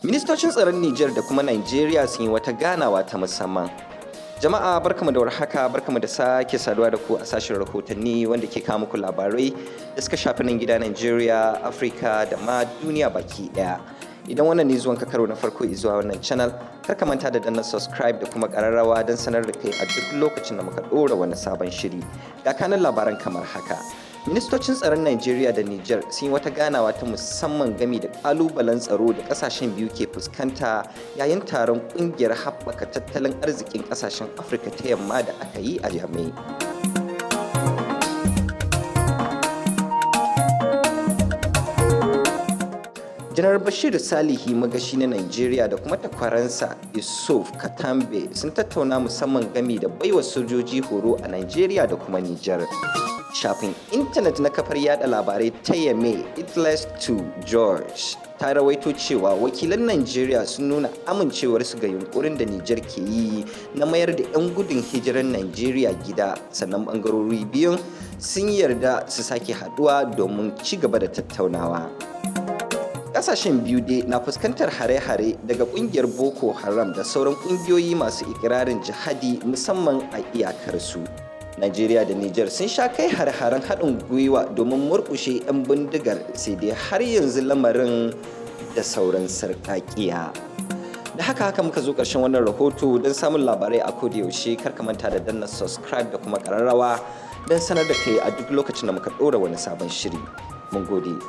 Ministocin tsaron Niger da kuma Najeriya sun yi wata ganawa ta musamman. Jama'a barkamu da warhaka, barkamu da sake saduwa da ku a sashen rahotanni wanda ke kawo muku labarai da suka shafi nan gida Najeriya, Afirka da ma duniya baki daya. Idan wannan ne zuwan ka karo na farko zuwa wannan channel, kar ka manta da danna subscribe da kuma kararrawa don sanar da kai a duk lokacin da muka dora wani sabon shiri. Ga kanan labaran kamar haka. Ministocin tsaron Najeriya da Niger sun yi wata ganawa ta musamman game da kalubalen tsaro da kasashen biyu ke fuskanta yayin taron kungiyar haɓaka tattalin arzikin kasashen Afirka ta yamma da aka yi a Yamai. Janar Bashir Salihi Magashi na Najeriya da kuma takwaransa Yusuf Katambe sun tattauna musamman game da baiwa sojoji horo a Najeriya da kuma Niger. Shafin intanet na kafar yada labarai ta Yame Itles to George ta rawaito cewa wakilan Najeriya sun nuna amincewarsu ga yunkurin da Niger ke yi na mayar da 'yan gudun hijirar Najeriya gida, sannan bangarori biyun sun yarda su sake haduwa domin ci gaba da tattaunawa. Kasashen biyu dai na fuskantar hare-hare daga kungiyar Boko Haram da sauran kungiyoyi masu ikirarin jihadi musamman a iyakarsu. Najeriya da Niger sun sha kai hare-haren haɗin gwiwa domin murƙushe 'yan bindigar, sai dai har yanzu lamarin da sauran sarƙaƙiya. Da haka muka zo ƙarshen wannan rahoto. Don samun labarai a kodayaushe kar ka manta da danna subscribe da kuma ƙararrawa don sanar da kai a duk lokacin da muka ɗora wani sabon shiri. Mun gode.